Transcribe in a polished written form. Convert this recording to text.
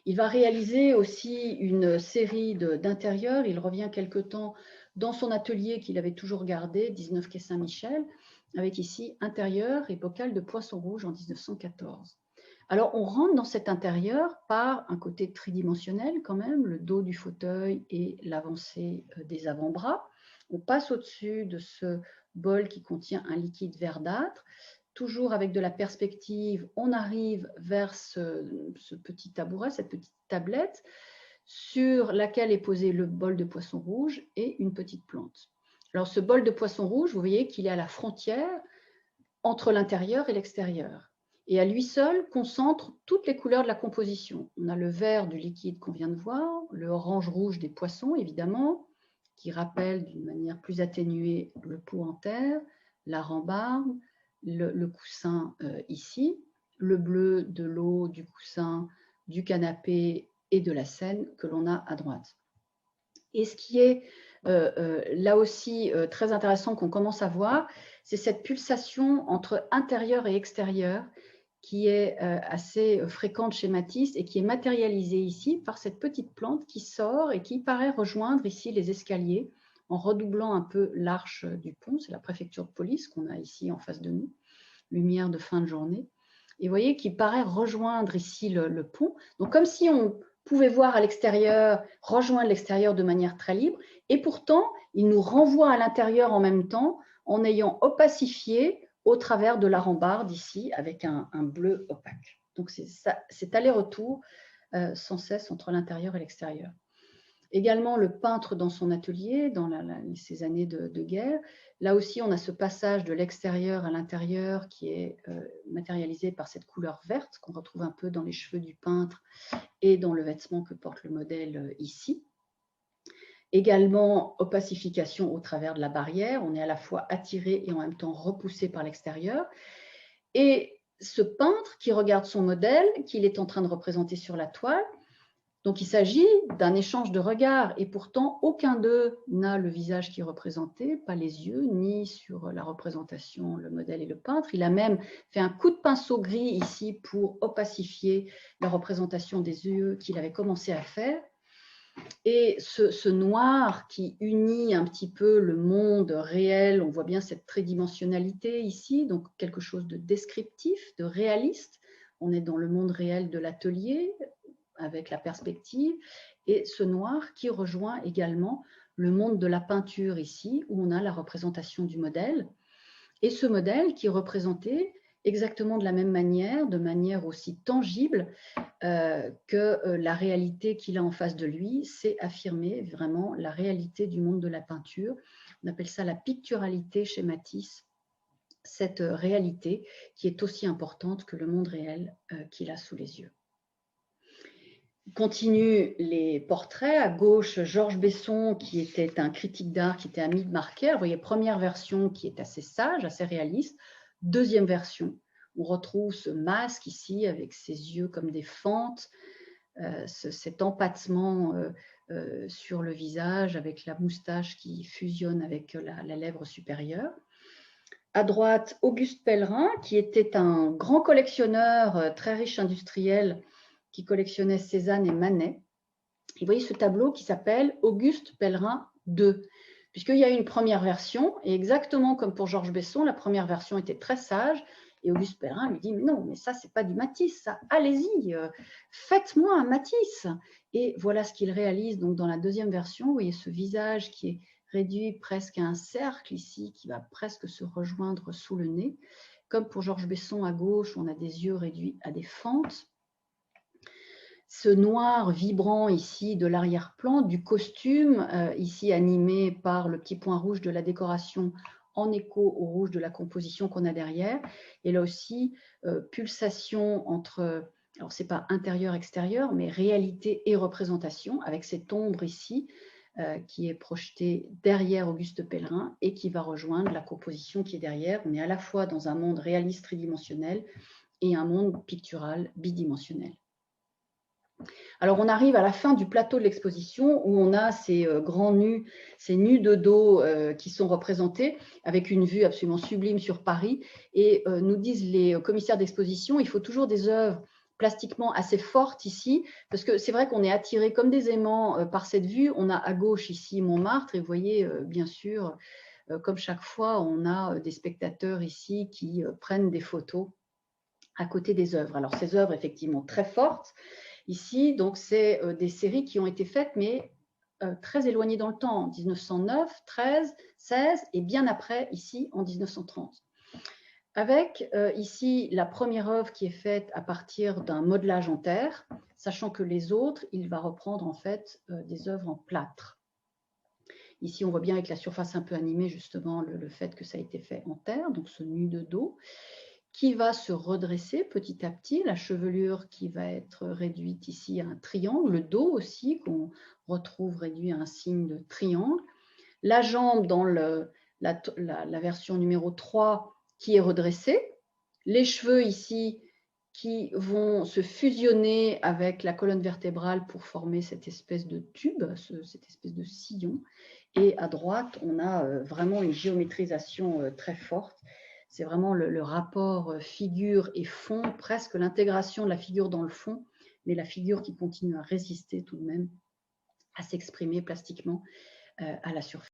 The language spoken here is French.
Il va réaliser aussi une série d'intérieurs. Il revient quelque temps dans son atelier qu'il avait toujours gardé, 19 quai Saint-Michel, avec ici intérieur et bocal de poisson rouge en 1914. Alors, on rentre dans cet intérieur par un côté tridimensionnel quand même, le dos du fauteuil et l'avancée des avant-bras. On passe au-dessus de ce bol qui contient un liquide verdâtre. Toujours avec de la perspective, on arrive vers ce petit tabouret, cette petite tablette, sur laquelle est posé le bol de poisson rouge et une petite plante. Alors, ce bol de poisson rouge, vous voyez qu'il est à la frontière entre l'intérieur et l'extérieur. Et à lui seul concentre toutes les couleurs de la composition. On a le vert du liquide qu'on vient de voir, le orange-rouge des poissons, évidemment, qui rappelle d'une manière plus atténuée le pot en terre, la rambarde, le coussin ici, le bleu de l'eau, du coussin, du canapé et de la scène que l'on a à droite. Et ce qui est là aussi très intéressant qu'on commence à voir, c'est cette pulsation entre intérieur et extérieur qui est assez fréquente chez Matisse et qui est matérialisée ici par cette petite plante qui sort et qui paraît rejoindre ici les escaliers en redoublant un peu l'arche du pont. C'est la préfecture de police qu'on a ici en face de nous, lumière de fin de journée. Et vous voyez qu'il paraît rejoindre ici le pont. Donc comme si on pouvait voir à l'extérieur, rejoindre l'extérieur de manière très libre, et pourtant, il nous renvoie à l'intérieur en même temps en ayant opacifié au travers de la rambarde ici avec un bleu opaque. Donc c'est aller-retour sans cesse entre l'intérieur et l'extérieur. Également le peintre dans son atelier, dans ces années de guerre. Là aussi, on a ce passage de l'extérieur à l'intérieur qui est matérialisé par cette couleur verte qu'on retrouve un peu dans les cheveux du peintre et dans le vêtement que porte le modèle ici. Également, opacification au travers de la barrière. On est à la fois attiré et en même temps repoussé par l'extérieur. Et ce peintre qui regarde son modèle, qu'il est en train de représenter sur la toile, donc il s'agit d'un échange de regards et pourtant aucun d'eux n'a le visage qui est représenté, pas les yeux, ni sur la représentation, le modèle et le peintre. Il a même fait un coup de pinceau gris ici pour opacifier la représentation des yeux qu'il avait commencé à faire. Et ce noir qui unit un petit peu le monde réel, on voit bien cette tridimensionnalité ici, donc quelque chose de descriptif, de réaliste. On est dans le monde réel de l'atelier avec la perspective, et ce noir qui rejoint également le monde de la peinture ici, où on a la représentation du modèle, et ce modèle qui est représenté exactement de la même manière, de manière aussi tangible que la réalité qu'il a en face de lui, c'est affirmer vraiment la réalité du monde de la peinture. On appelle ça la picturalité chez Matisse, cette réalité qui est aussi importante que le monde réel qu'il a sous les yeux. Continue les portraits. À gauche, Georges Besson, qui était un critique d'art, qui était ami de Marquet. Vous voyez, première version qui est assez sage, assez réaliste. Deuxième version, on retrouve ce masque ici avec ses yeux comme des fentes, cet empattement sur le visage avec la moustache qui fusionne avec la lèvre supérieure. À droite, Auguste Pellerin, qui était un grand collectionneur, très riche industriel, qui collectionnait Cézanne et Manet. Et vous voyez ce tableau qui s'appelle Auguste Pellerin II, puisqu'il y a une première version, et exactement comme pour Georges Besson, la première version était très sage, et Auguste Pellerin lui dit « Mais non, mais ça, c'est pas du Matisse, ça. Allez-y, faites-moi un Matisse !» Et voilà ce qu'il réalise donc dans la deuxième version. Vous voyez ce visage qui est réduit presque à un cercle ici, qui va presque se rejoindre sous le nez. Comme pour Georges Besson à gauche, on a des yeux réduits à des fentes. Ce noir vibrant ici de l'arrière-plan, du costume, ici animé par le petit point rouge de la décoration en écho au rouge de la composition qu'on a derrière. Et là aussi, pulsation entre, alors c'est pas intérieur-extérieur, mais réalité et représentation, avec cette ombre ici qui est projetée derrière Auguste Pellerin et qui va rejoindre la composition qui est derrière. On est à la fois dans un monde réaliste tridimensionnel et un monde pictural bidimensionnel. Alors, on arrive à la fin du plateau de l'exposition où on a ces grands nus, ces nus de dos qui sont représentés avec une vue absolument sublime sur Paris. Et nous disent les commissaires d'exposition, il faut toujours des œuvres plastiquement assez forte ici, parce que c'est vrai qu'on est attiré comme des aimants par cette vue. On a à gauche ici Montmartre, et vous voyez bien sûr, comme chaque fois, on a des spectateurs ici qui prennent des photos à côté des œuvres. Alors ces œuvres effectivement très fortes, ici, donc c'est des séries qui ont été faites, mais très éloignées dans le temps, en 1909, 13, 16, et bien après, ici, en 1930. Avec ici la première œuvre qui est faite à partir d'un modelage en terre, sachant que les autres, il va reprendre en fait des œuvres en plâtre. Ici, on voit bien avec la surface un peu animée, justement, le fait que ça a été fait en terre, donc ce nu de dos, qui va se redresser petit à petit, la chevelure qui va être réduite ici à un triangle, le dos aussi, qu'on retrouve réduit à un signe de triangle, la jambe dans la version numéro 3 qui est redressée, les cheveux ici qui vont se fusionner avec la colonne vertébrale pour former cette espèce de tube, cette espèce de sillon. Et à droite, on a vraiment une géométrisation très forte. C'est vraiment le rapport figure et fond, presque l'intégration de la figure dans le fond, mais la figure qui continue à résister tout de même, à s'exprimer plastiquement à la surface.